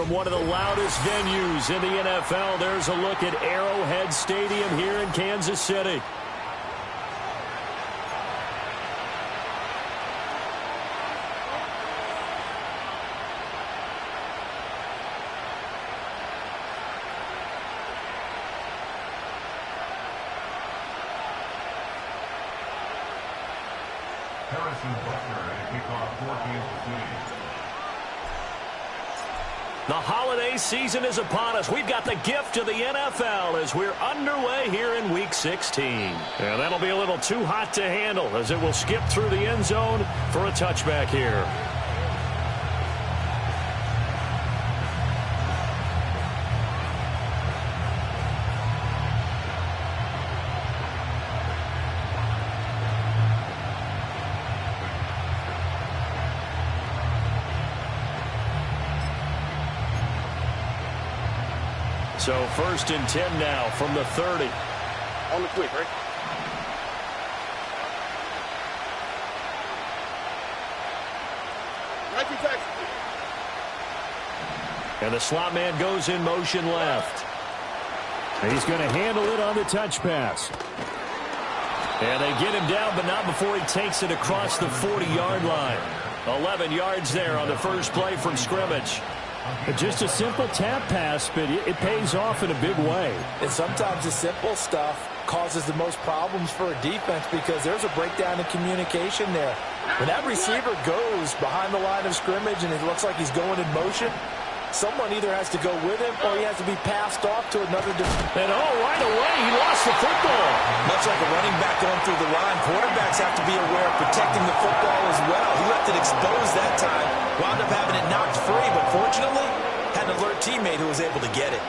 from one of the loudest venues in the NFL. There's a look at Arrowhead Stadium here in Kansas City. The holiday season is upon us. We've got the gift of the NFL as we're underway here in Week 16. And that'll be a little too hot to handle as it will skip through the end zone for a touchback here. So 1st and 10 now from the 30. On the quick, right? And the slot man goes in motion left. And he's going to handle it on the touch pass. And they get him down, but not before he takes it across the 40-yard line. 11 yards there on the first play from scrimmage. Just a simple tap pass, but it pays off in a big way. And sometimes the simple stuff causes the most problems for a defense because there's a breakdown in communication there. When that receiver goes behind the line of scrimmage and it looks like he's going in motion, someone either has to go with him or he has to be passed off to another defender. And right away, he lost the football. Much like a running back going through the line, quarterbacks have to be aware of protecting the football as well. He left it exposed that time, wound up having it knocked free, but fortunately, had an alert teammate who was able to get it.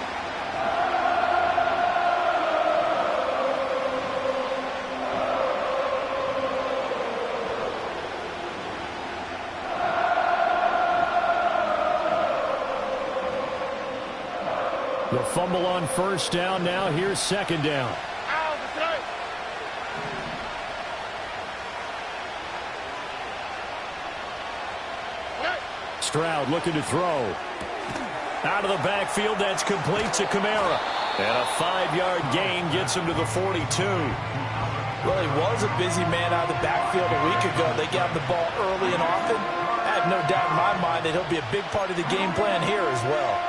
The fumble on first down now. Here's second down. Stroud looking to throw. Out of the backfield, that's complete to Kamara. And a 5-yard gain gets him to the 42. Well, he was a busy man out of the backfield a week ago. They got him the ball early and often. I have no doubt in my mind that he'll be a big part of the game plan here as well.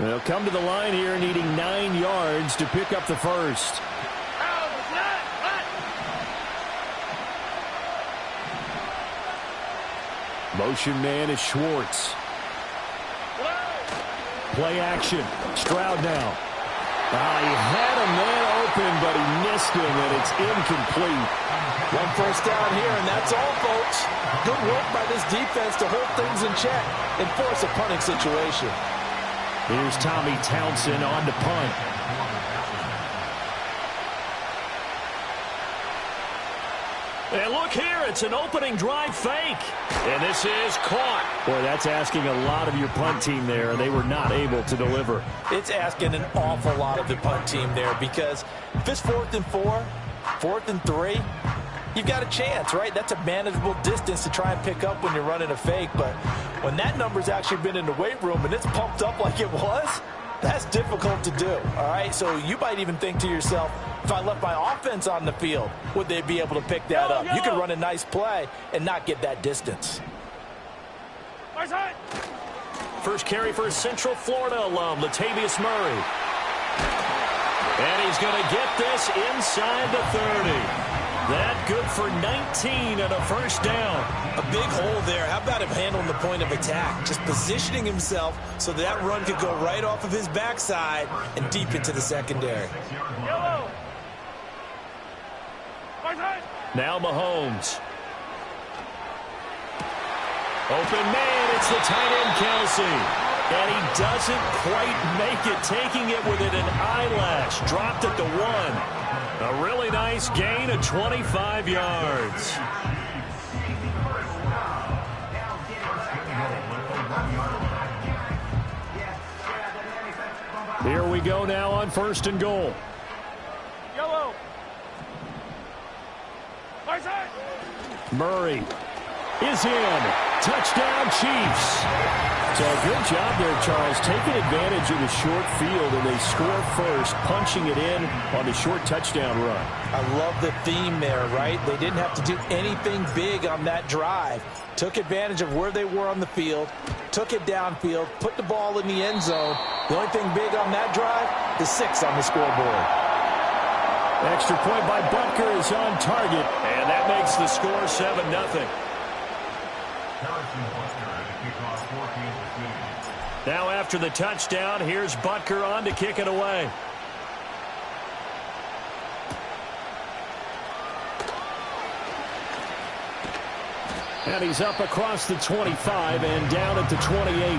They'll come to the line here needing 9 yards to pick up the first. Motion man is Schwartz. Play action. Stroud now. He had a man open, but he missed him, and it's incomplete. One first down here, and that's all, folks. Good work by this defense to hold things in check and force a punting situation. Here's Tommy Townsend on to punt. And look here, it's an opening drive fake. And this is caught. Boy, that's asking a lot of your punt team there. They were not able to deliver. It's asking an awful lot of the punt team there because if it's 4th and 4, 4th and 3, you've got a chance, right? That's a manageable distance to try and pick up when you're running a fake. But when that number's actually been in the weight room and it's pumped up like it was, that's difficult to do, all right? So you might even think to yourself, if I left my offense on the field, would they be able to pick that up? You could run a nice play and not get that distance. First carry for Central Florida alum, Latavius Murray. And he's going to get this inside the 30. That good for 19 and a first down. A big hole there. How about him handling the point of attack? Just positioning himself so that run could go right off of his backside and deep into the secondary. Now Mahomes. Open man, it's the tight end Kelsey. And he doesn't quite make it, taking it within an eyelash. Dropped at the 1. A really nice gain of 25 yards. Here we go now on 1st and goal. Yellow. Murray is in. Touchdown, Chiefs. So a good job there, Charles, taking advantage of the short field, and they score first, punching it in on the short touchdown run. I love the theme there, right? They didn't have to do anything big on that drive. Took advantage of where they were on the field, took it downfield, put the ball in the end zone. The only thing big on that drive is 6 on the scoreboard. Extra point by Butker is on target, and that makes the score 7-0. Now after the touchdown, here's Butker on to kick it away. And he's up across the 25 and down at the 28.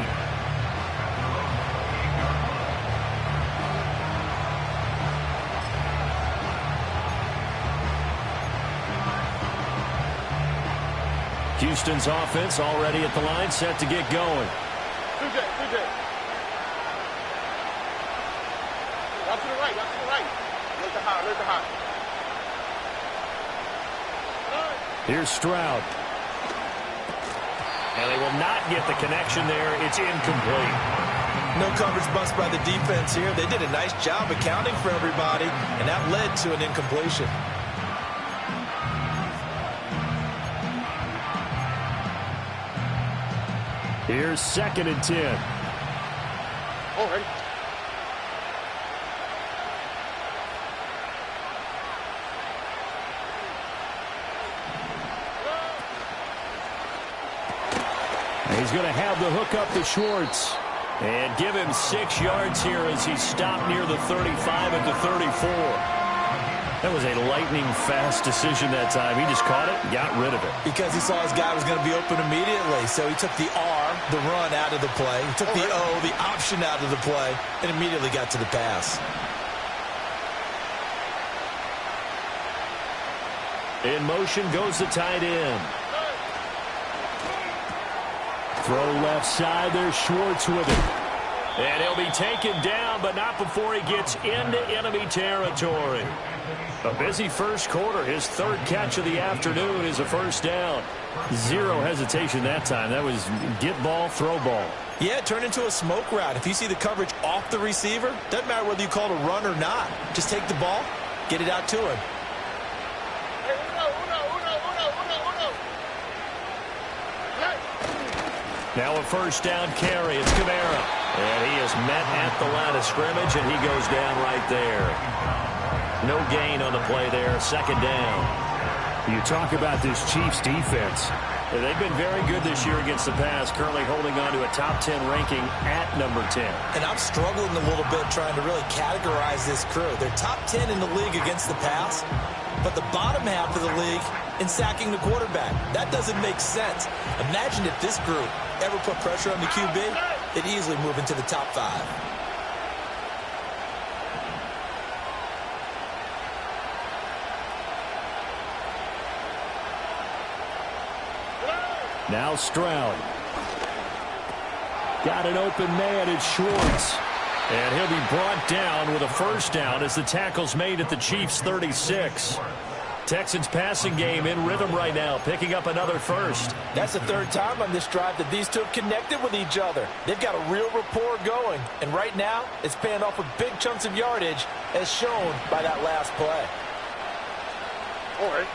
Houston's offense already at the line, set to get going. Good. Out to the right. Look the high. Here's Stroud. And they will not get the connection there. It's incomplete. No coverage bust by the defense here. They did a nice job accounting for everybody, and that led to an incompletion. Here's 2nd and 10. All right. He's going to have the hook up to Schwartz. And give him 6 yards here as he stopped near the 35 at the 34. That was a lightning-fast decision that time. He just caught it and got rid of it. Because he saw his guy was going to be open immediately. So he took the R, the run, out of the play. He took the O, the option, out of the play, and immediately got to the pass. In motion goes the tight end. Throw left side. There's Schwartz with it. And he'll be taken down, but not before he gets into enemy territory. A busy first quarter. His 3rd catch of the afternoon is a first down. 0 hesitation that time. That was get ball, throw ball. Yeah, it turned into a smoke route. If you see the coverage off the receiver, doesn't matter whether you call it a run or not. Just take the ball, get it out to him. Now a first down carry. It's Kamara. And he is met at the line of scrimmage, and he goes down right there. No gain on the play there. 2nd down. You talk about this Chiefs defense. They've been very good this year against the pass, currently holding on to a top 10 ranking at number 10. And I'm struggling a little bit trying to really categorize this crew. They're top 10 in the league against the pass, but the bottom half of the league in sacking the quarterback. That doesn't make sense. Imagine if this group ever put pressure on the QB, they'd easily move into the top 5. Now Stroud. Got an open man at Schwartz. And he'll be brought down with a first down as the tackle's made at the Chiefs' 36. Texans passing game in rhythm right now, picking up another first. That's the 3rd time on this drive that these two have connected with each other. They've got a real rapport going. And right now, it's paying off with big chunks of yardage, as shown by that last play. All right.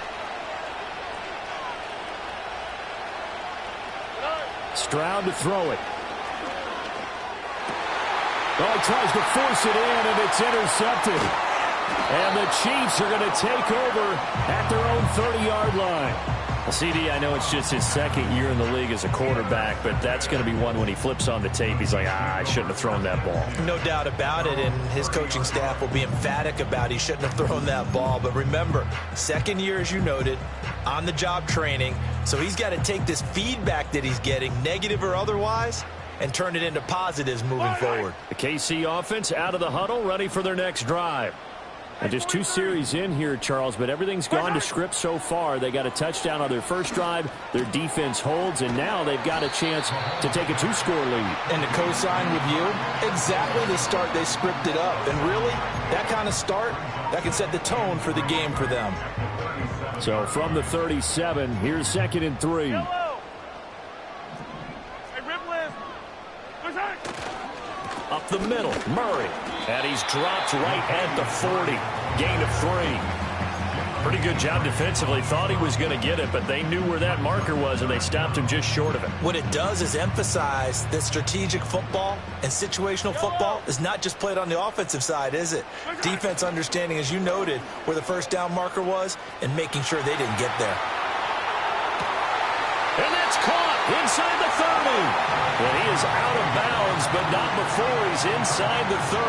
Stroud to throw it. Oh, he tries to force it in, and it's intercepted. And the Chiefs are going to take over at their own 30-yard line. Well, CD, I know it's just his 2nd year in the league as a quarterback, but that's going to be one when he flips on the tape. He's like, I shouldn't have thrown that ball. No doubt about it, and his coaching staff will be emphatic about he shouldn't have thrown that ball. But remember, 2nd year, as you noted, on-the-job training, so he's got to take this feedback that he's getting, negative or otherwise, and turn it into positives moving forward. The KC offense out of the huddle, ready for their next drive. And just 2 series in here, Charles, but everything's gone to script so far. They got a touchdown on their first drive. Their defense holds, and now they've got a chance to take a 2-score lead. And to co-sign with you, exactly the start they scripted up. And really, that kind of start, that can set the tone for the game for them. So from the 37, here's 2nd and 3. Up the middle, Murray. And he's dropped right at the 40. Gain of 3. Pretty good job defensively. Thought he was going to get it, but they knew where that marker was, and they stopped him just short of it. What it does is emphasize that strategic football and situational football is not just played on the offensive side, is it? Defense understanding, as you noted, where the first down marker was and making sure they didn't get there. And that's caught inside the 30. And he is out of bounds, but not before he's inside the 30.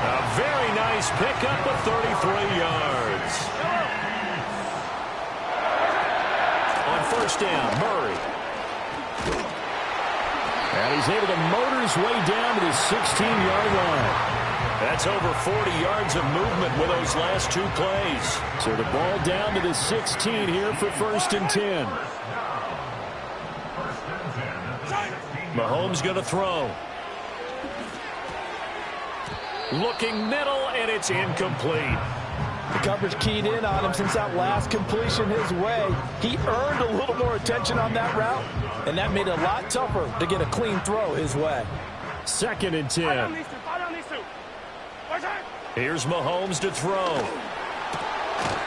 A very nice pickup of 33 yards. On first down, Murray. And he's able to motor his way down to the 16-yard line. That's over 40 yards of movement with those last 2 plays. So the ball down to the 16 here for 1st and 10. Mahomes going to throw. Looking middle, and it's incomplete. The coverage keyed in on him since that last completion his way. He earned a little more attention on that route, and that made it a lot tougher to get a clean throw his way. 2nd and 10. Here's Mahomes to throw.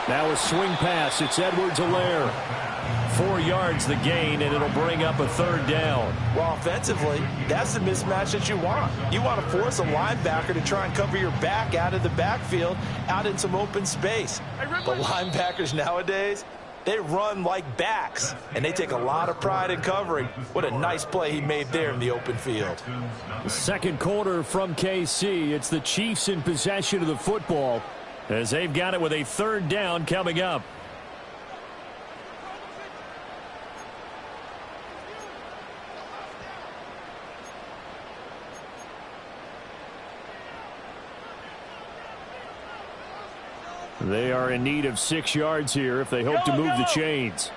Now a swing pass. It's Edwards-Helaire. 4 yards the gain, and it'll bring up a 3rd down. Well, offensively, that's the mismatch that you want. You want to force a linebacker to try and cover your back out of the backfield, out in some open space. But linebackers nowadays, they run like backs, and they take a lot of pride in covering. What a nice play he made there in the open field. The 2nd quarter from KC. It's the Chiefs in possession of the football as they've got it with a 3rd down coming up. They are in need of 6 yards here if they hope to move the chains.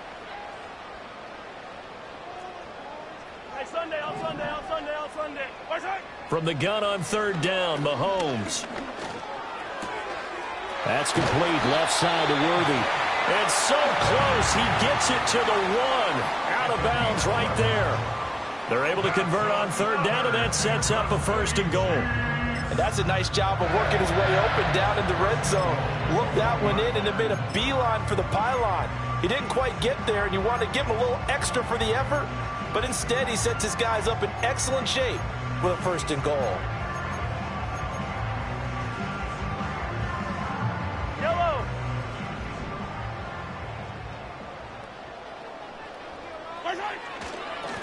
From the gun on 3rd down, Mahomes. That's complete, left side to Worthy. And so close, he gets it to the 1. Out of bounds right there. They're able to convert on 3rd down, and that sets up a 1st and goal. And that's a nice job of working his way open down in the red zone. Looked that one in and it made a beeline for the pylon. He didn't quite get there, and you want to give him a little extra for the effort, but instead he sets his guys up in excellent shape with a 1st and goal. Yellow.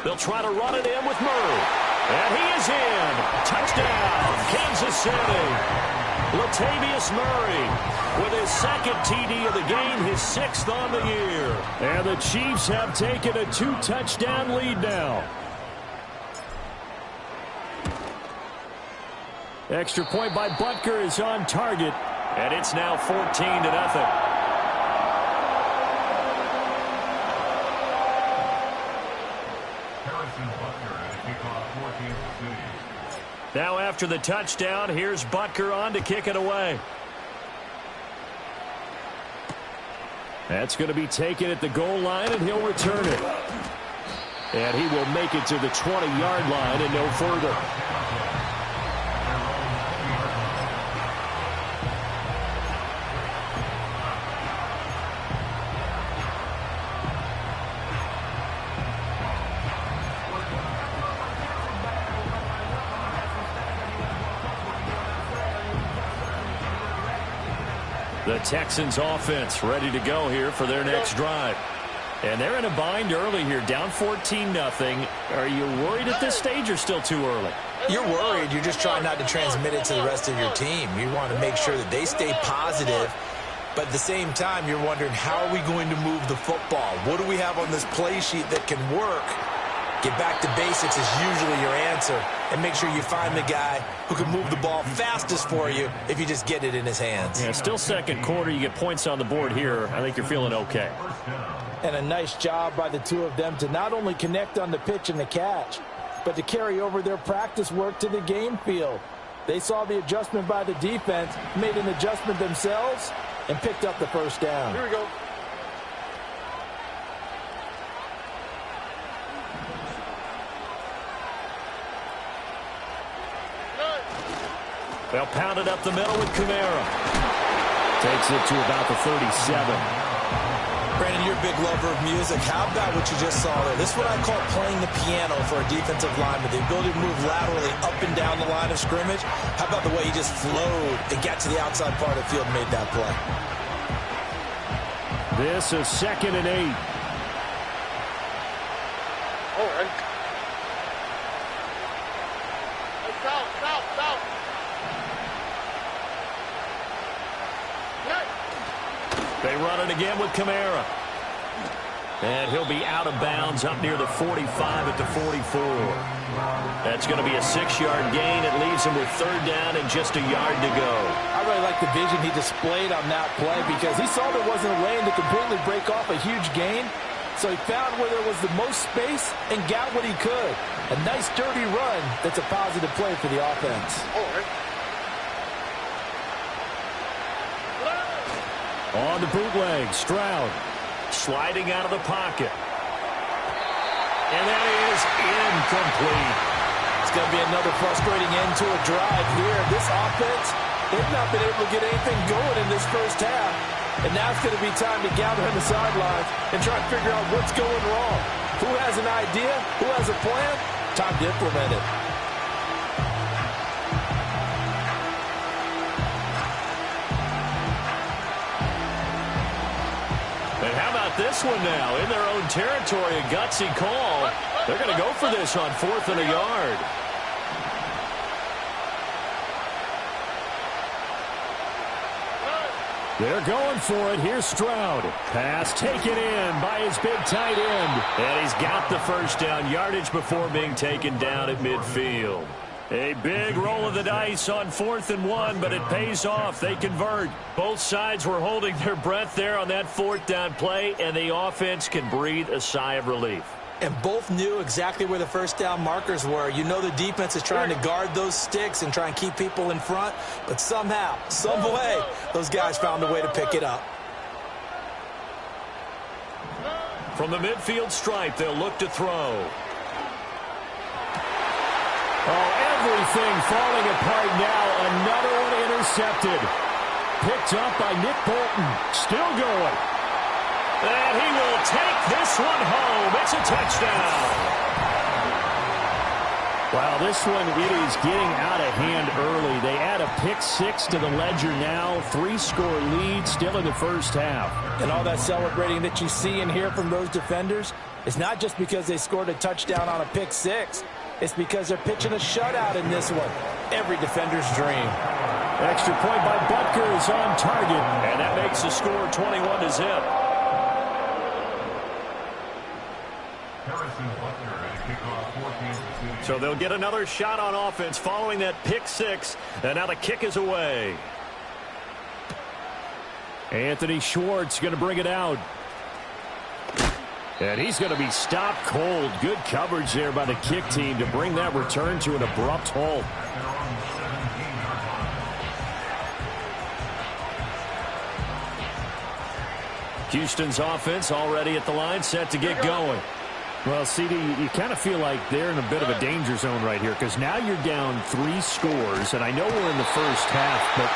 They'll try to run it in with Murray. And he is in. Touchdown, Kansas City. Latavius Murray with his 2nd TD of the game, his 6th on the year. And the Chiefs have taken a 2-touchdown lead now. Extra point by Butker is on target. And it's now 14-0. Now after the touchdown, here's Butker on to kick it away. That's going to be taken at the goal line, and he'll return it. And he will make it to the 20-yard line and no further. The Texans offense ready to go here for their next drive. And they're in a bind early here, down 14-0. Are you worried at this stage or still too early? You're worried. You're just trying not to transmit it to the rest of your team. You want to make sure that they stay positive. But at the same time, you're wondering, how are we going to move the football? What do we have on this play sheet that can work? Get back to basics is usually your answer, and make sure you find the guy who can move the ball fastest for you if you just get it in his hands. Yeah, still second quarter. You get points on the board here. I think you're feeling okay. And a nice job by the two of them to not only connect on the pitch and the catch, but to carry over their practice work to the game field. They saw the adjustment by the defense, made an adjustment themselves, and picked up the first down. Here we go. They'll pound it up the middle with Kamara. Takes it to about the 37. Brandon, you're a big lover of music. How about what you just saw there? This is what I call playing the piano for a defensive lineman. The ability to move laterally up and down the line of scrimmage. How about the way he just flowed and got to the outside part of the field and made that play? This is 2nd and 8. All right. Hey, south. They run it again with Kamara. And he'll be out of bounds up near the 45 at the 44. That's going to be a 6-yard gain. It leaves him with 3rd down and just a yard to go. I really like the vision he displayed on that play because he saw there wasn't a lane to completely break off a huge gain. So he found where there was the most space and got what he could. A nice, dirty run that's a positive play for the offense. All right. On the bootleg, Stroud sliding out of the pocket. And that is incomplete. It's going to be another frustrating end to a drive here. This offense, they've not been able to get anything going in this first half. And now it's going to be time to gather on the sidelines and try to figure out what's going wrong. Who has an idea? Who has a plan? Time to implement it. And how about this one now? In their own territory, a gutsy call. They're going to go for this on 4th and a yard. They're going for it. Here's Stroud. Pass taken in by his big tight end. And he's got the first down. Yardage before being taken down at midfield. A big roll of the dice on 4th and 1, but it pays off. They convert. Both sides were holding their breath there on that 4th down play, and the offense can breathe a sigh of relief. And both knew exactly where the first down markers were. You know the defense is trying to guard those sticks and try and keep people in front, but somehow, some way, those guys found a way to pick it up. From the midfield stripe, they'll look to throw. Oh, everything falling apart now. Another one intercepted. Picked up by Nick Bolton. Still going. And he will take this one home. It's a touchdown. Wow, this one, it is getting out of hand early. They add a pick 6 to the ledger now. 3-score lead still in the first half. And all that celebrating that you see and hear from those defenders is not just because they scored a touchdown on a pick 6. It's because they're pitching a shutout in this one. Every defender's dream. Extra point by Butker is on target. And that makes the score 21-0. So they'll get another shot on offense following that pick 6. And now the kick is away. Anthony Schwartz going to bring it out. And he's going to be stopped cold. Good coverage there by the kick team to bring that return to an abrupt halt. Houston's offense already at the line, set to get going. Well, CD, you kind of feel like they're in a bit of a danger zone right here because now you're down 3 scores, and I know we're in the first half, but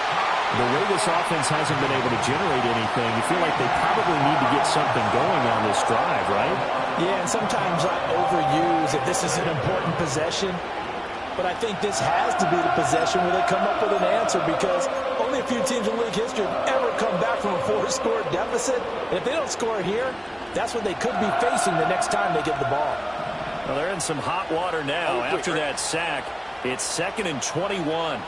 the way this offense hasn't been able to generate anything, you feel like they probably need to get something going on this drive, right? Yeah, and sometimes I overuse if this is an important possession, but I think this has to be the possession where they come up with an answer because only a few teams in league history have ever come back from a 4-score deficit. And if they don't score here, that's what they could be facing the next time they get the ball. Well, they're in some hot water now after that sack. It's 2nd and 21.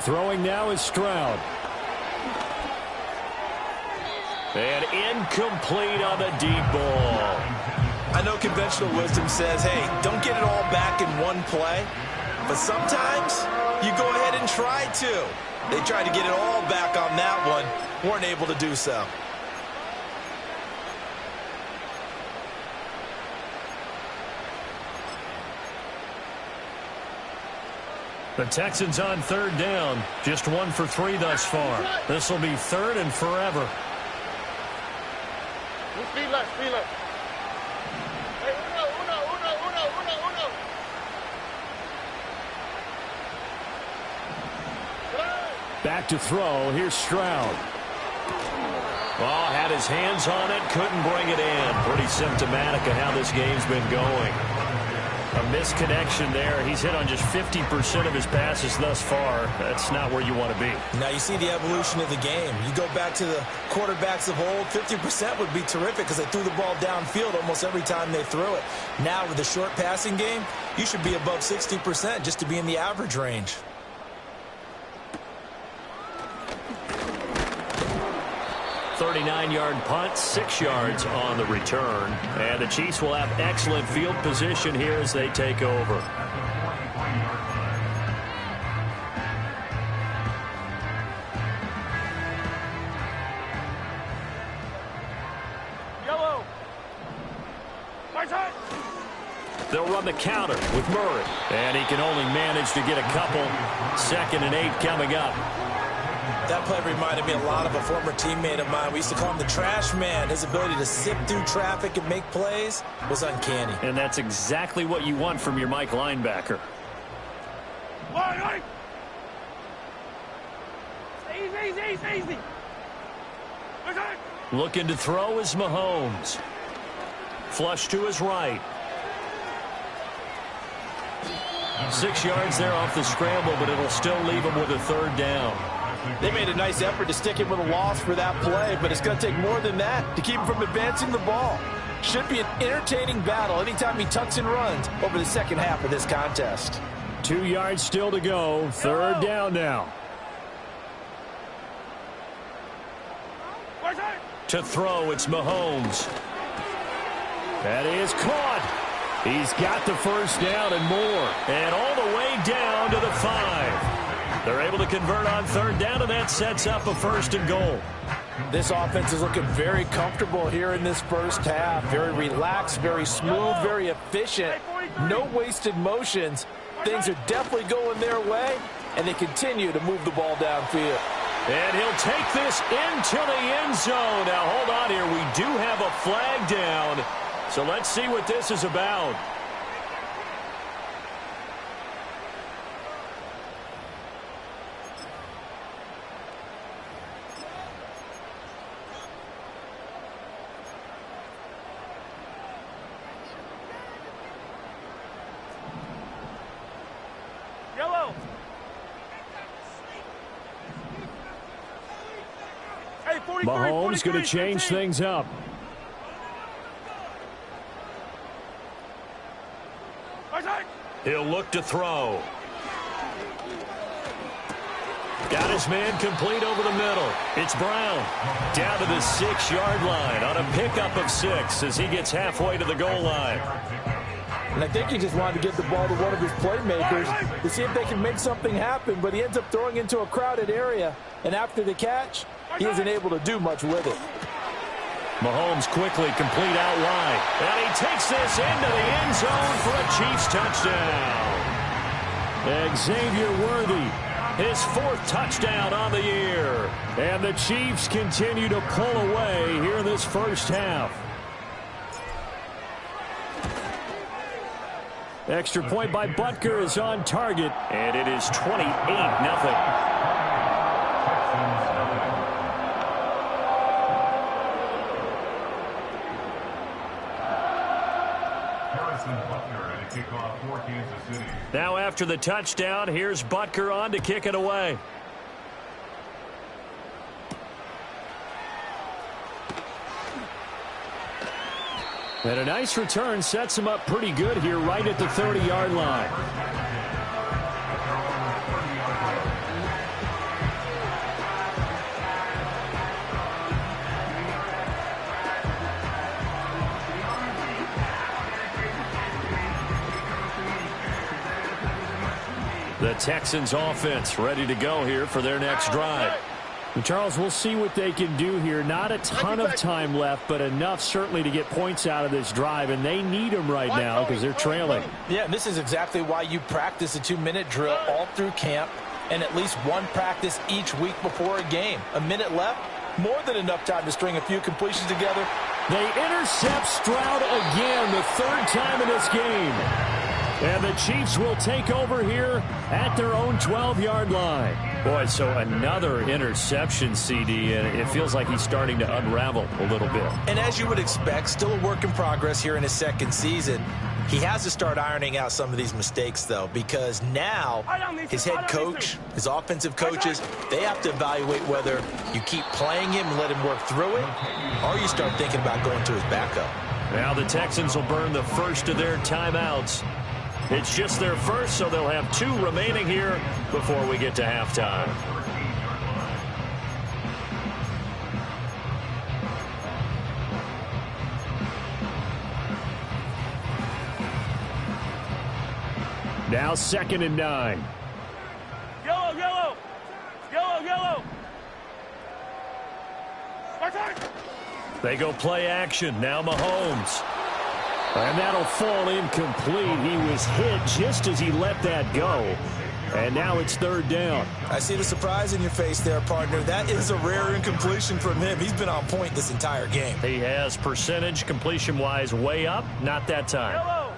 Throwing now is Stroud. And incomplete on the deep ball. I know conventional wisdom says, hey, don't get it all back in one play. But sometimes you go ahead and try to. They tried to get it all back on that one. Weren't able to do so. The Texans on third down. Just 1 for 3 thus far. This will be third and forever. Speed left, speed left. Hey, uno. Back to throw. Here's Stroud. Oh, had his hands on it, couldn't bring it in. Pretty symptomatic of how this game's been going. A misconnection there. He's hit on just 50% of his passes thus far. That's not where you want to be. Now you see the evolution of the game. You go back to the quarterbacks of old, 50% would be terrific because they threw the ball downfield almost every time they threw it. Now with the short passing game, you should be above 60% just to be in the average range. 39-yard punt, 6 yards on the return. And the Chiefs will have excellent field position here as they take over. Yellow. My side. They'll run the counter with Murray. And he can only manage to get a couple. 2nd and 8 coming up. That play reminded me a lot of a former teammate of mine. We used to call him the trash man. His ability to sift through traffic and make plays was uncanny. And that's exactly what you want from your Mike linebacker. Easy. Looking to throw is Mahomes. Flush to his right. 6 yards there off the scramble, but it'll still leave him with a 3rd down. They made a nice effort to stick him with a loss for that play, but it's going to take more than that to keep him from advancing the ball. Should be an entertaining battle anytime he tucks and runs over the second half of this contest. 2 yards still to go. 3rd down now. To throw, it's Mahomes. That is caught. He's got the 1st down and more. And all the way down to the 5. They're able to convert on 3rd down, and that sets up a 1st and goal. This offense is looking very comfortable here in this first half. Very relaxed, very smooth, very efficient. No wasted motions. Things are definitely going their way, and they continue to move the ball downfield. And he'll take this into the end zone. Now, hold on here. We do have a flag down, so let's see what this is about. Yellow. Hey, 43, Mahomes going to change 15. things up. He'll look to throw. Got his man complete over the middle. It's Brown down to the 6-yard line on a pickup of 6 as he gets halfway to the goal line. And I think he just wanted to get the ball to one of his playmakers to see if they can make something happen, but he ends up throwing into a crowded area. And after the catch, he isn't able to do much with it. Mahomes quickly complete out wide. And he takes this into the end zone for a Chiefs touchdown. Xavier Worthy, his 4th touchdown on the year. And the Chiefs continue to pull away here in this first half. Extra point by Butker is on target. And it is 28-0. Now after the touchdown, here's Butker on to kick it away. And a nice return sets him up pretty good here right at the 30-yard line. The Texans offense ready to go here for their next drive. And Charles, we'll see what they can do here. Not a ton of time left, but enough certainly to get points out of this drive, and they need them right now because they're trailing. Yeah, and this is exactly why you practice a 2-minute drill all through camp and at least one practice each week before a game. A minute left, more than enough time to string a few completions together. They intercept Stroud again, the third time in this game. And the Chiefs will take over here at their own 12-yard line. Boy, so another interception, CD, and it feels like he's starting to unravel a little bit. And as you would expect, still a work in progress here in his second season. He has to start ironing out some of these mistakes, though, because now his head coach, his offensive coaches, they have to evaluate whether you keep playing him and let him work through it, or you start thinking about going to his backup. Now the Texans will burn the first of their timeouts. It's just their first, so they'll have 2 remaining here before we get to halftime. Now 2nd and 9. Yellow, yellow. Yellow, yellow. They go play action. Now Mahomes. And that'll fall incomplete. He was hit just as he let that go. And now it's 3rd down. I see the surprise in your face there, partner. That is a rare incompletion from him. He's been on point this entire game. He has percentage completion-wise way up. Not that time. Yellow.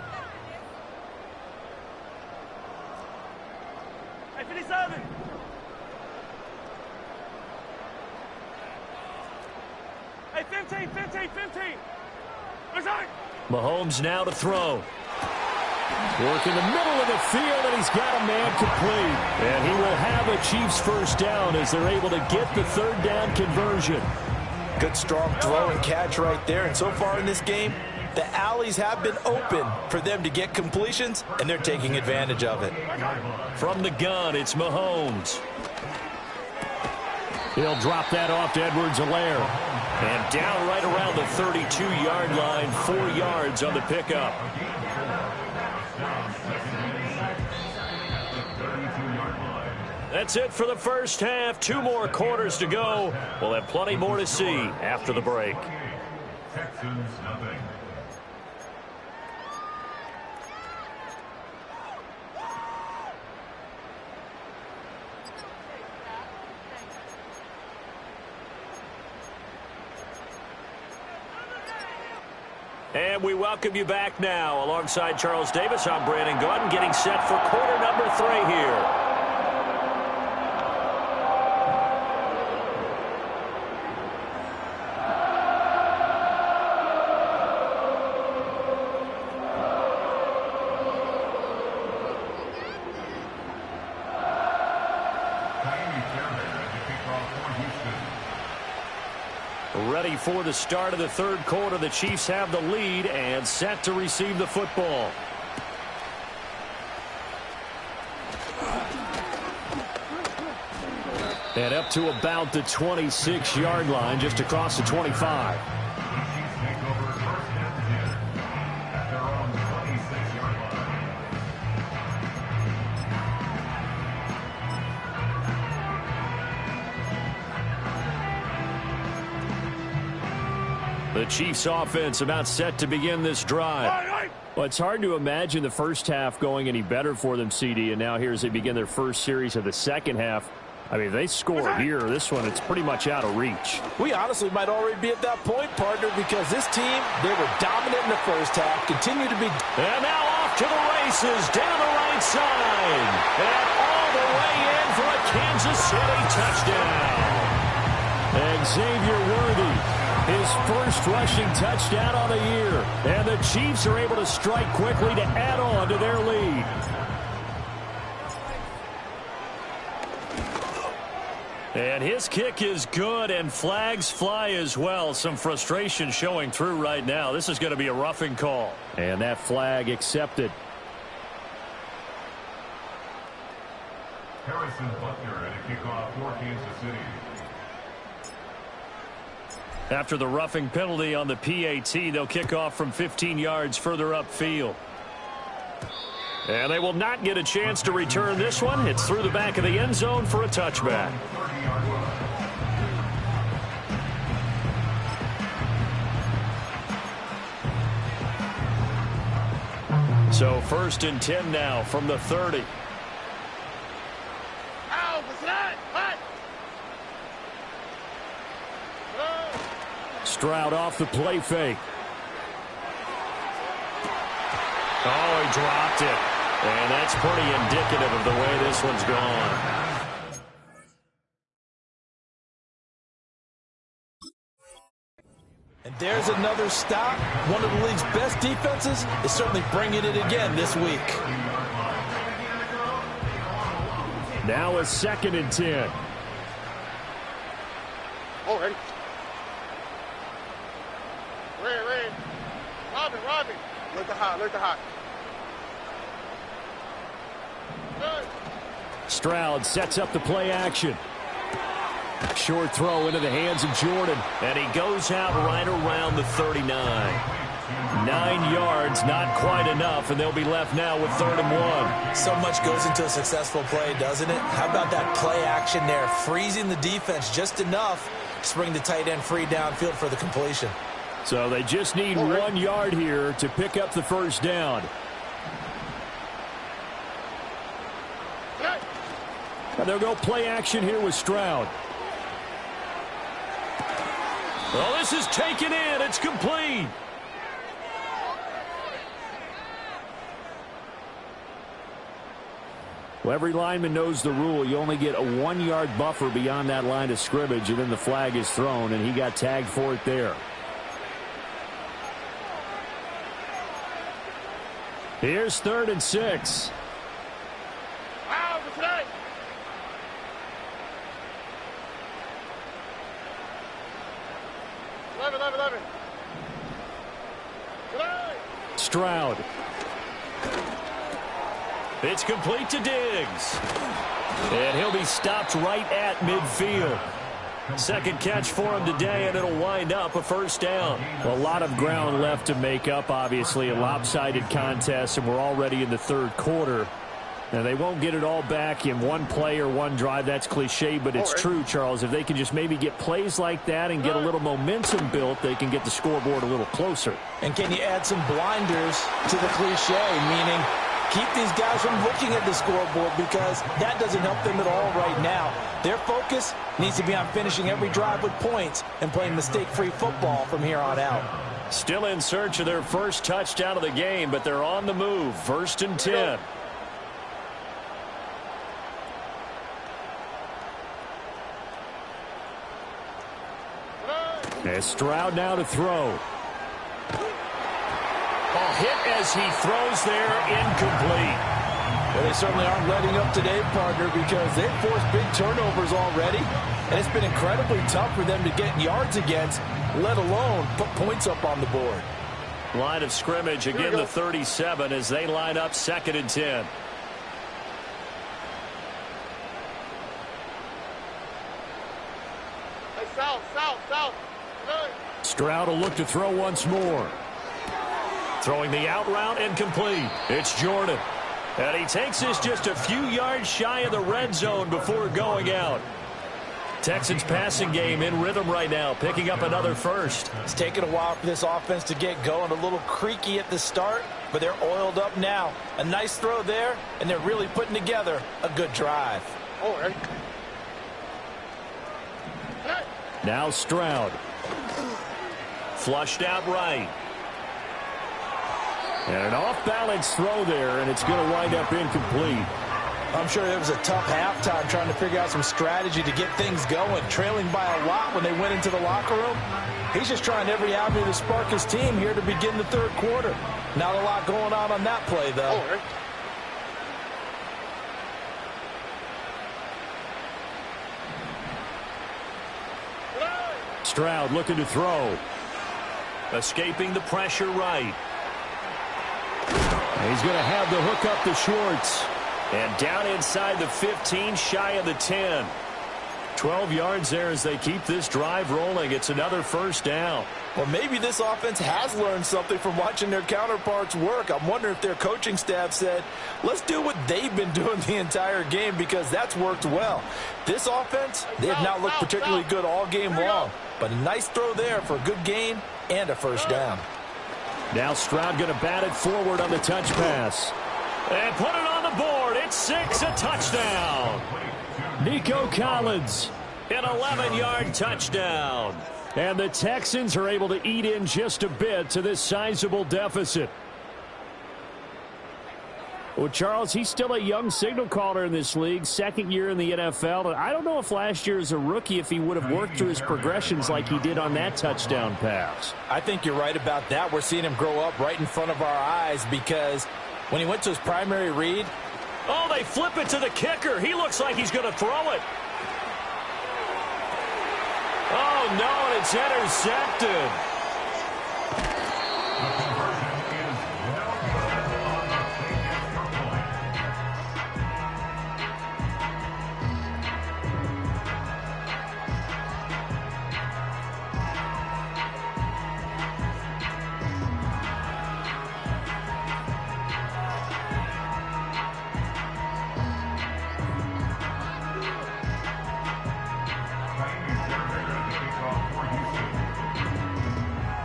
Hey, 57. Hey, 15, 15, 15. Resign. Mahomes now to throw. Work in the middle of the field, and he's got a man complete. And he will have a Chiefs first down as they're able to get the 3rd down conversion. Good strong throw and catch right there. And so far in this game, the alleys have been open for them to get completions, and they're taking advantage of it. From the gun, it's Mahomes. He'll drop that off to Edwards-Helaire. And down right around the 32-yard line, 4 yards on the pickup. That's it for the first half. 2 more quarters to go. We'll have plenty more to see after the break. Texans nothing. And we welcome you back now. Alongside Charles Davis, I'm Brandon Gaudin, getting set for quarter number 3 here. Ready for the start of the 3rd quarter. The Chiefs have the lead and set to receive the football. And up to about the 26-yard line, just across the 25. The Chiefs offense about set to begin this drive. Well, it's hard to imagine the first half going any better for them, CD, and now here as they begin their first series of the second half. I mean, if they score here, this one, it's pretty much out of reach. We honestly might already be at that point, partner, because this team, they were dominant in the first half, continue to be. And now off to the races, down the right side. And all the way in for a Kansas City touchdown. Xavier Worthy, his first rushing touchdown on the year. And the Chiefs are able to strike quickly to add on to their lead. And his kick is good, and flags fly as well. Some frustration showing through right now. This is going to be a roughing call. And that flag accepted. Harrison Butker at a kickoff for Kansas City. After the roughing penalty on the PAT, they'll kick off from 15 yards further upfield. And they will not get a chance to return this one. It's through the back of the end zone for a touchback. So 1st and 10 now from the 30. Stroud off the play fake. Oh, he dropped it. And that's pretty indicative of the way this one's gone. And there's another stop. One of the league's best defenses is certainly bringing it again this week. Now a 2nd and 10. Oh, ready. Red. Robin. Look the hot. Good. Stroud sets up the play action. Short throw into the hands of Jordan. And he goes out right around the 39. 9 yards, not quite enough, and they'll be left now with 3rd and 1. So much goes into a successful play, doesn't it? How about that play action there, freezing the defense just enough to bring the tight end free downfield for the completion. So they just need 1 yard here to pick up the first down. And they'll go play action here with Stroud. Well, this is taken in. It's complete. Well, every lineman knows the rule. You only get a 1 yard buffer beyond that line of scrimmage, and then the flag is thrown, and he got tagged for it there. Here's 3rd and 6. Wow, for today. Eleven. Stroud. It's complete to Diggs. And he'll be stopped right at midfield. Second catch for him today, and it'll wind up a first down. Well, a lot of ground left to make up, obviously. A lopsided contest, and we're already in the 3rd quarter. Now, they won't get it all back in one play or one drive. That's cliche, but it's true, Charles. If they can just maybe get plays like that and get a little momentum built, they can get the scoreboard a little closer. And can you add some blinders to the cliche, meaning keep these guys from looking at the scoreboard, because that doesn't help them at all right now. Their focus needs to be on finishing every drive with points and playing mistake-free football from here on out. Still in search of their first touchdown of the game, but they're on the move. 1st and 10. And Stroud now to throw. Ball hit as he throws there, incomplete. Well, they certainly aren't letting up today, partner, because they've forced big turnovers already, and it's been incredibly tough for them to get yards against, let alone put points up on the board. Line of scrimmage, again the 37 as they line up 2nd and 10. Hey, south. Stroud will look to throw once more. Throwing the out route and complete. It's Jordan. And he takes this just a few yards shy of the red zone before going out. Texans passing game in rhythm right now, picking up another first. It's taken a while for this offense to get going. A little creaky at the start, but they're oiled up now. A nice throw there, and they're really putting together a good drive. Now Stroud. Flushed out right. And an off-balance throw there, and it's going to wind up incomplete. I'm sure it was a tough halftime trying to figure out some strategy to get things going, trailing by a lot when they went into the locker room. He's just trying every avenue to spark his team here to begin the 3rd quarter. Not a lot going on that play, though. Stroud looking to throw. Escaping the pressure right. He's going to have the hook up to Schwartz. And down inside the 15, shy of the 10. 12 yards there as they keep this drive rolling. It's another first down. Well, maybe this offense has learned something from watching their counterparts work. I'm wondering if their coaching staff said, let's do what they've been doing the entire game, because that's worked well. This offense, they have not looked particularly good all game long, but a nice throw there for a good gain and a first down. Now Stroud going to bat it forward on the touch pass. And put it on the board. It's 6, a touchdown. Nico Collins, an 11-yard touchdown. And the Texans are able to eat in just a bit to this sizable deficit. Well, Charles, he's still a young signal caller in this league, second year in the NFL. And I don't know if last year as a rookie, if he would have worked through his progressions like he did on that touchdown pass. I think you're right about that. We're seeing him grow up right in front of our eyes, because when he went to his primary read. Oh, they flip it to the kicker. He looks like he's going to throw it. Oh, no, and it's intercepted.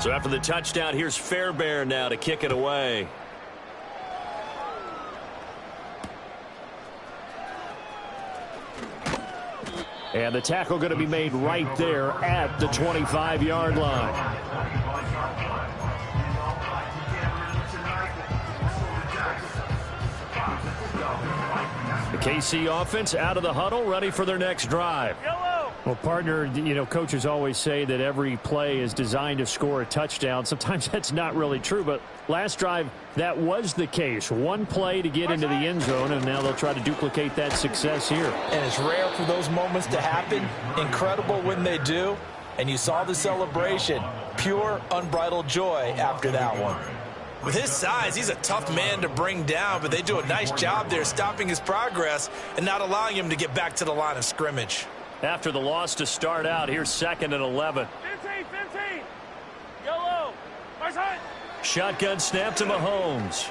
So after the touchdown, here's Fairbairn now to kick it away. And the tackle going to be made right there at the 25-yard line. The KC offense out of the huddle, ready for their next drive. Well, partner, you know, coaches always say that every play is designed to score a touchdown. Sometimes that's not really true, but last drive, that was the case. One play to get into the end zone, and now they'll try to duplicate that success here. And it's rare for those moments to happen. Incredible when they do. And you saw the celebration. Pure, unbridled joy after that one. With his size, he's a tough man to bring down, but they do a nice job there stopping his progress and not allowing him to get back to the line of scrimmage. After the loss to start out, here's 2nd and 11. 15. Yellow. Shotgun snap to Mahomes.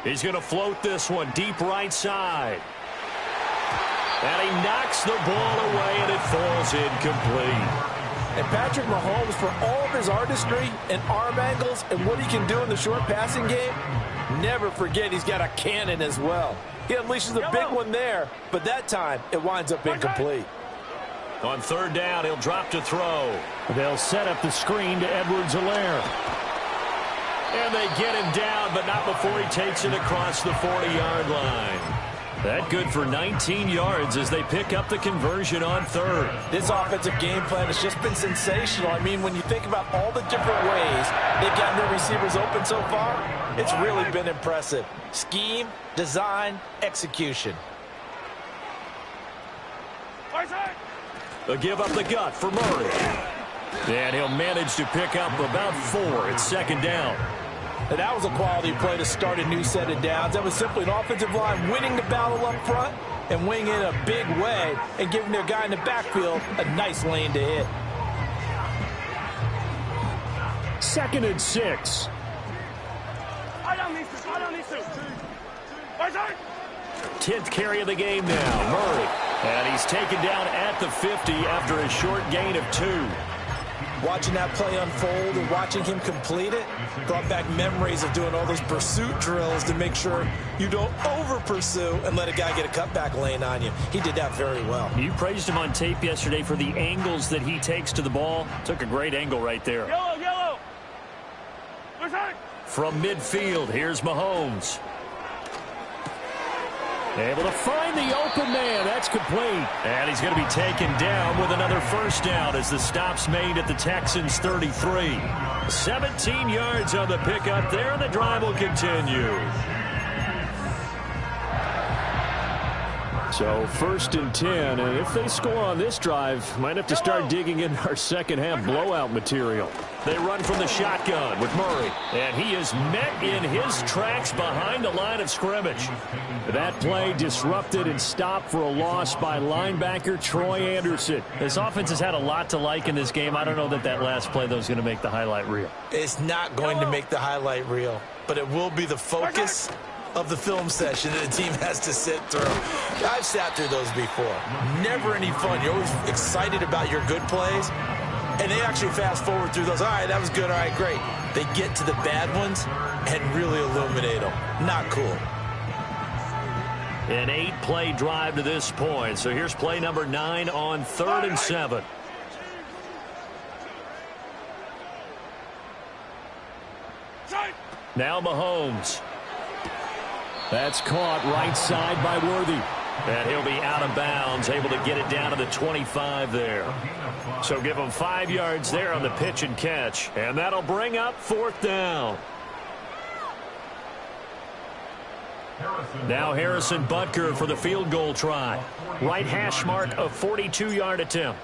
He's going to float this one deep right side. And he knocks the ball away, and it falls incomplete. And Patrick Mahomes, for all of his artistry and arm angles and what he can do in the short passing game, never forget he's got a cannon as well. He unleashes a big one there, but that time it winds up incomplete. On 3rd down, he'll drop to throw. They'll set up the screen to Edwards-Helaire. And they get him down, but not before he takes it across the 40-yard line. That good for 19 yards as they pick up the conversion on 3rd. This offensive game plan has just been sensational. I mean, when you think about all the different ways they've gotten their receivers open so far, it's really been impressive. Scheme, design, execution. A give up the gut for Murray. And he'll manage to pick up about 4. It's 2nd down. And that was a quality play to start a new set of downs. That was simply an offensive line winning the battle up front and winning in a big way and giving their guy in the backfield a nice lane to hit. 2nd and 6. 10th carry of the game now. Murray. And he's taken down at the 50 after a short gain of 2. Watching that play unfold and watching him complete it brought back memories of doing all those pursuit drills to make sure you don't over-pursue and let a guy get a cutback lane on you. He did that very well. You praised him on tape yesterday for the angles that he takes to the ball. Took a great angle right there. Yellow. From midfield, here's Mahomes. Able to find the open man. That's complete. And he's going to be taken down with another first down as the stop's made at the Texans' 33. 17 yards on the pickup there, and the drive will continue. So 1st and 10, and if they score on this drive, might have to start digging in our second half blowout material. They run from the shotgun with Murray. And he is met in his tracks behind the line of scrimmage. That play disrupted and stopped for a loss by linebacker Troy Anderson. This offense has had a lot to like in this game. I don't know that that last play, though, is going to make the highlight reel. It's not going to make the highlight reel, but it will be the focus of the film session that the team has to sit through. I've sat through those before. Never any fun. You're always excited about your good plays, and they actually fast forward through those. All right, that was good. All right, great. They get to the bad ones and really illuminate them. Not cool. An 8-play drive to this point. So here's play number 9 on 3rd and 7. Now Mahomes. That's caught right side by Worthy. And he'll be out of bounds, able to get it down to the 25 there. So give him 5 yards there on the pitch and catch. And that'll bring up 4th down. Now Harrison Butker for the field goal try. Right hash mark, a 42-yard attempt.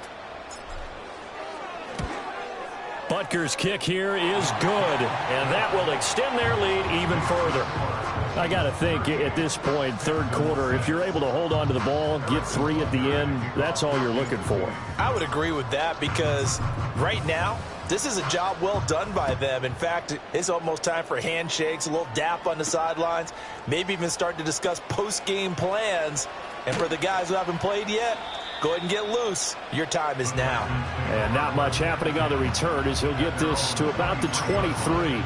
Butker's kick here is good, and that will extend their lead even further. I got to think at this point, 3rd quarter, if you're able to hold on to the ball, get 3 at the end, that's all you're looking for. I would agree with that because right now, this is a job well done by them. In fact, it's almost time for handshakes, a little dap on the sidelines, maybe even start to discuss post-game plans. And for the guys who haven't played yet, go ahead and get loose. Your time is now. And not much happening on the return as he'll get this to about the 23.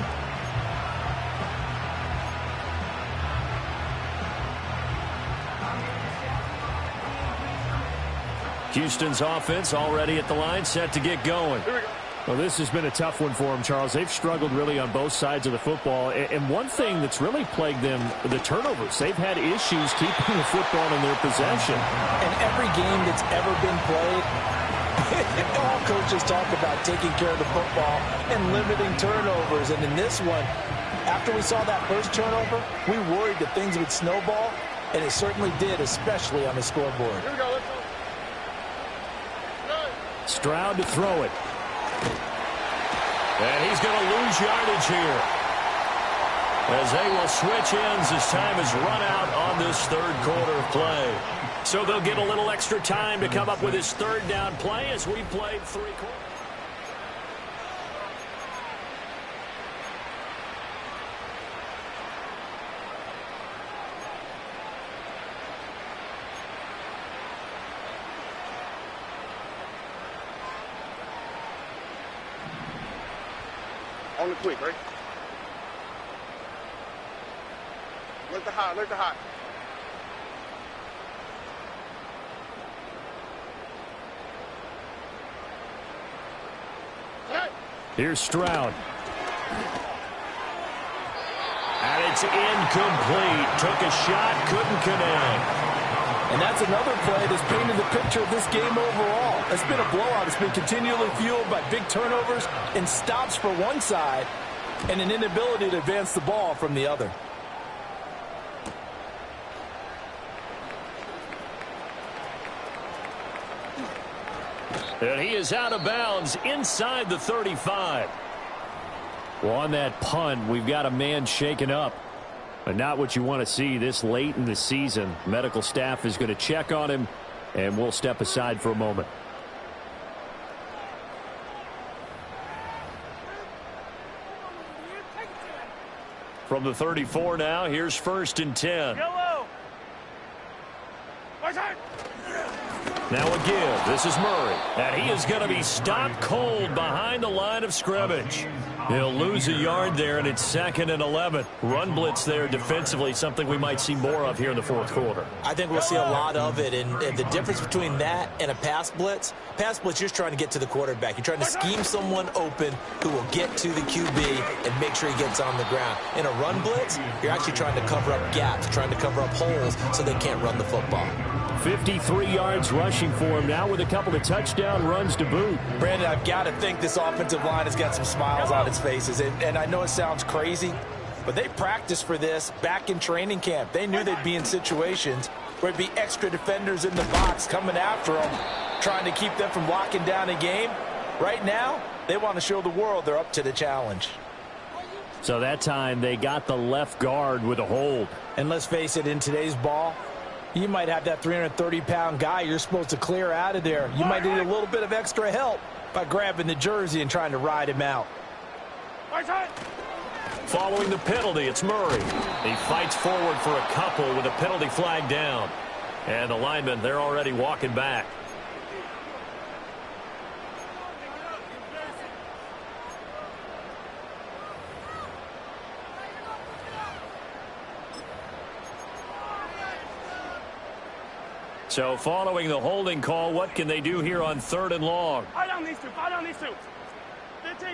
Houston's offense already at the line, set to get going. Well, this has been a tough one for them, Charles. They've struggled really on both sides of the football. And one thing that's really plagued them, the turnovers. They've had issues keeping the football in their possession. And every game that's ever been played, all coaches talk about taking care of the football and limiting turnovers. And in this one, after we saw that first turnover, we worried that things would snowball, and it certainly did, especially on the scoreboard. Here we go, let's go. Stroud to throw it. And he's going to lose yardage here, as they will switch ends as time has run out on this 3rd quarter of play. So they'll get a little extra time to come up with his 3rd down play as we played 3 quarters. On the quick, right? Look the high, look the high. Here's Stroud. And it's incomplete. Took a shot, couldn't connect. And that's another play that's painted the picture of this game overall. It's been a blowout. It's been continually fueled by big turnovers and stops for one side and an inability to advance the ball from the other. And he is out of bounds inside the 35. Well, on that punt, we've got a man shaken up. But not what you want to see this late in the season. Medical staff is going to check on him, and we'll step aside for a moment. From the 34 now, here's 1st and 10. Now a give. This is Murray. And he is going to be stopped cold behind the line of scrimmage. He'll lose a yard there, and it's 2nd and 11. Run blitz there defensively, something we might see more of here in the 4th quarter. I think we'll see a lot of it, and the difference between that and a pass blitz, you're just trying to get to the quarterback. You're trying to scheme someone open who will get to the QB and make sure he gets on the ground. In a run blitz, you're actually trying to cover up gaps, trying to cover up holes so they can't run the football. 53 yards rushing for him now with a couple of touchdown runs to boot. Brandon, I've got to think this offensive line has got some smiles on its faces. And I know it sounds crazy, but they practiced for this back in training camp. They knew they'd be in situations where it'd be extra defenders in the box coming after them, trying to keep them from locking down a game. Right now, They want to show the world they're up to the challenge. So that time they got the left guard with a hold. And let's face it, in today's ball, you might have that 330-pound guy you're supposed to clear out of there. You might need a little bit of extra help by grabbing the jersey and trying to ride him out. Following the penalty, it's Murray. He fights forward for a couple with a penalty flag down. And the linemen, they're already walking back. So following the holding call, what can they do here on 3rd and long? Fight on these two. Fight on these two. 15.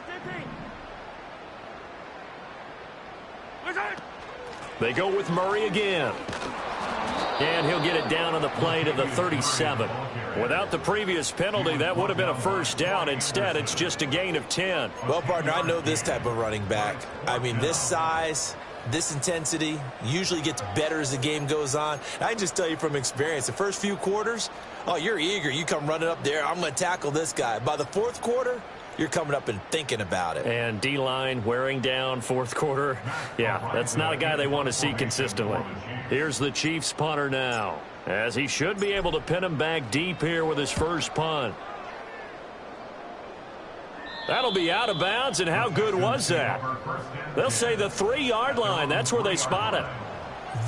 They go with Murray again. And he'll get it down on the play to the 37. Without the previous penalty, that would have been a first down. Instead, it's just a gain of 10. Well, partner, I know this type of running back. I mean, this size, this intensity usually gets better as the game goes on. I can just tell you from experience, the first few quarters, oh, you're eager. You come running up there, I'm going to tackle this guy. By the 4th quarter, you're coming up and thinking about it. And D-line wearing down 4th quarter. Yeah, that's not a guy they want to see consistently. Here's the Chiefs punter now, as he should be able to pin him back deep here with his first punt. That'll be out of bounds, and how good was that? They'll say the 3-yard line. That's where they spot it.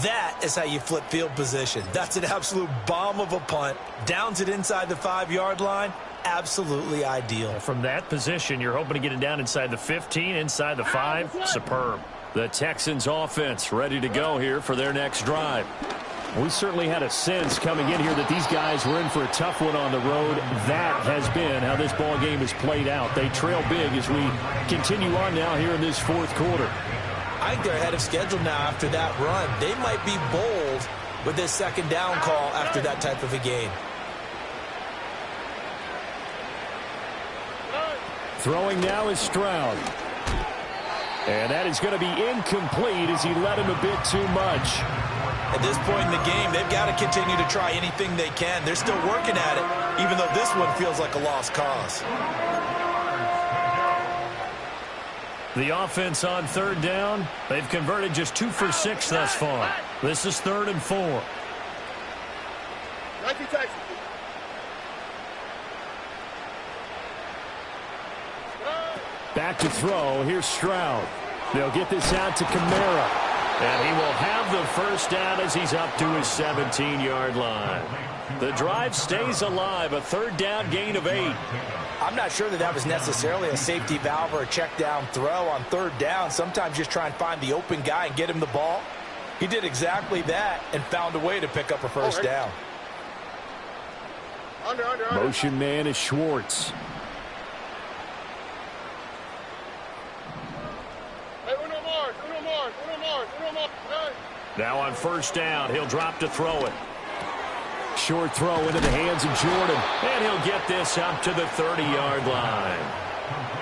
That is how you flip field position. That's an absolute bomb of a punt. Downs it inside the 5-yard line. Absolutely ideal. From that position, you're hoping to get it down inside the 15, inside the 5. Superb. The Texans offense ready to go here for their next drive. We certainly had a sense coming in here that these guys were in for a tough one on the road. That has been how this ball game has played out. They trail big as we continue on now here in this 4th quarter. I think they're ahead of schedule now after that run. They might be bold with this 2nd down call after that type of a game. Throwing now is Stroud. And that is going to be incomplete as he led him a bit too much. At this point in the game, they've got to continue to try anything they can. They're still working at it, even though this one feels like a lost cause. The offense on 3rd down, they've converted just 2 for 6 thus far. This is 3rd and 4. Back to throw. Here's Stroud. They'll get this out to Kamara. And he will have the first down as he's up to his 17-yard line. The drive stays alive, a 3rd down gain of 8. I'm not sure that was necessarily a safety valve or a check down throw on 3rd down. Sometimes just try and find the open guy and get him the ball. He did exactly that and found a way to pick up a first down. Motion man is Schwartz. Now on 1st down, he'll drop to throw it. Short throw into the hands of Jordan. And he'll get this up to the 30-yard line.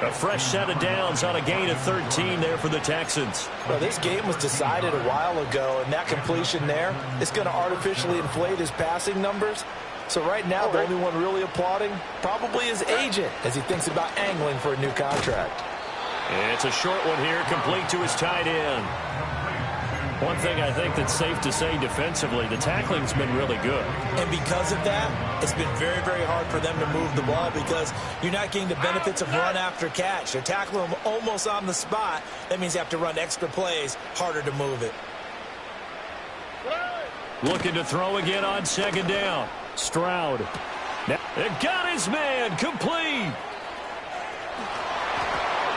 A fresh set of downs on a gain of 13 there for the Texans. Well, this game was decided a while ago, and that completion there is going to artificially inflate his passing numbers. So right now, the only one really applauding probably his agent as he thinks about angling for a new contract. And it's a short one here, complete to his tight end. One thing I think that's safe to say defensively, the tackling's been really good. And because of that, it's been very, very hard for them to move the ball because you're not getting the benefits of run after catch. They're tackling them almost on the spot. That means you have to run extra plays, harder to move it. Looking to throw again on 2nd down. Stroud. It got his man, complete.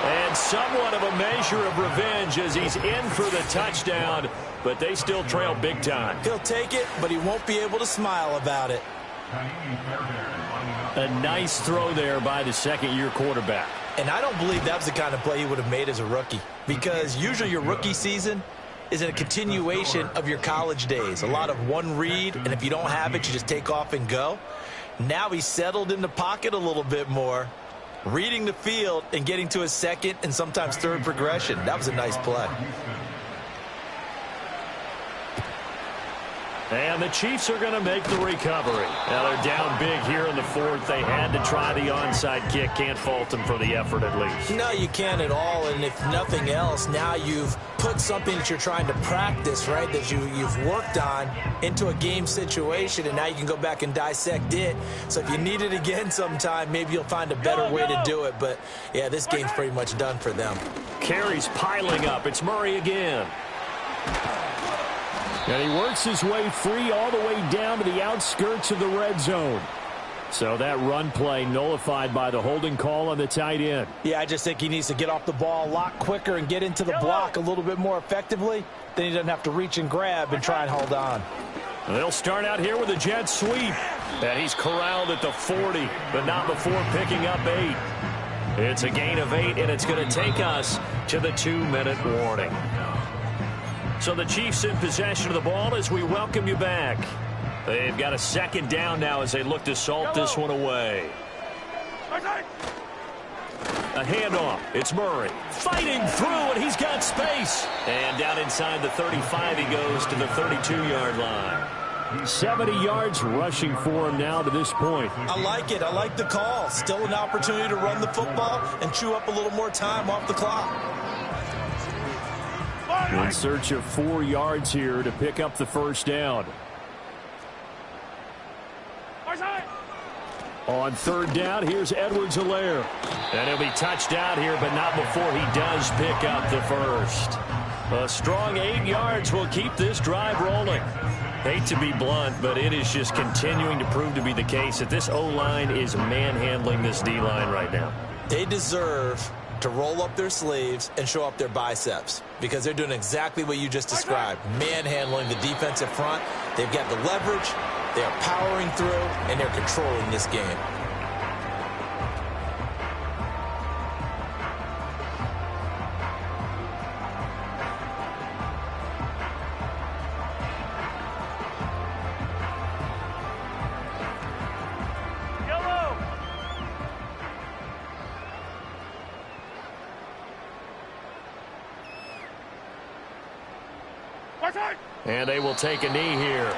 And somewhat of a measure of revenge as he's in for the touchdown, but they still trail big time. He'll take it, but he won't be able to smile about it. A nice throw there by the 2nd-year quarterback. And I don't believe that was the kind of play he would have made as a rookie, because usually your rookie season is a continuation of your college days. A lot of one read, and if you don't have it, you just take off and go. Now he's settled in the pocket a little bit more, reading the field and getting to his 2nd and sometimes 3rd progression. That was a nice play. And the Chiefs are going to make the recovery. Now they're down big here in the fourth. They had to try the onside kick. Can't fault them for the effort at least. No, you can't at all. And if nothing else, now you've put something that you're trying to practice, right, that you've worked on into a game situation, and now you can go back and dissect it. So if you need it again sometime, maybe you'll find a better way to do it. But, yeah, this game's pretty much done for them. Carries piling up. It's Murray again. And he works his way free all the way down to the outskirts of the red zone. So that run play nullified by the holding call on the tight end. Yeah, I just think he needs to get off the ball a lot quicker and get into the block a little bit more effectively. Then he doesn't have to reach and grab and try and hold on. They'll start out here with a jet sweep. And he's corralled at the 40, but not before picking up 8. It's a gain of 8, and it's going to take us to the 2-minute warning. So the Chiefs in possession of the ball as we welcome you back. They've got a second down now as they look to salt this one away. A handoff. It's Murray fighting through, and he's got space. And down inside the 35, he goes to the 32-yard line. 70 yards rushing for him now to this point. I like it. I like the call. Still an opportunity to run the football and chew up a little more time off the clock. In search of 4 yards here to pick up the first down. On third down, here's Edwards-Helaire. And he'll be touched out here, but not before he does pick up the first. A strong 8 yards will keep this drive rolling. Hate to be blunt, but it is just continuing to prove to be the case that this O-line is manhandling this D-line right now. They deserve to roll up their sleeves and show up their biceps because they're doing exactly what you just described, manhandling the defensive front. They've got the leverage, they're powering through, and they're controlling this game. And they will take a knee here.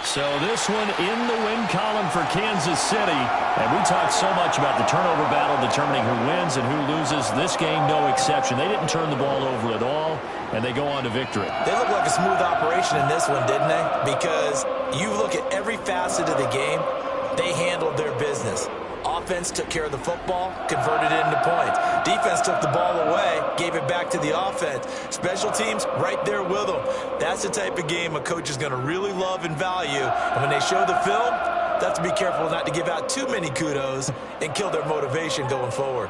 So this one in the win column for Kansas City. And we talked so much about the turnover battle determining who wins and who loses. This game, no exception. They didn't turn the ball over at all, and they go on to victory. They look like a smooth operation in this one, didn't they? Because you look at every facet of the game, they handled their business. Offense took care of the football, converted it into points. Defense took the ball away, gave it back to the offense. Special teams, right there with them. That's the type of game a coach is going to really love and value. And when they show the film, they have to be careful not to give out too many kudos and kill their motivation going forward.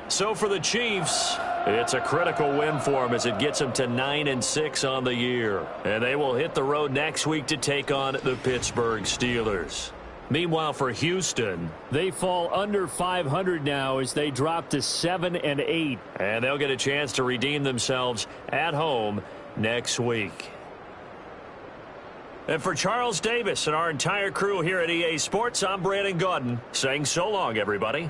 So for the Chiefs, it's a critical win for them as it gets them to 9-6 on the year. And they will hit the road next week to take on the Pittsburgh Steelers. Meanwhile, for Houston, they fall under 500 now as they drop to 7-8. And they'll get a chance to redeem themselves at home next week. And for Charles Davis and our entire crew here at EA Sports, I'm Brandon Gaudin saying so long, everybody.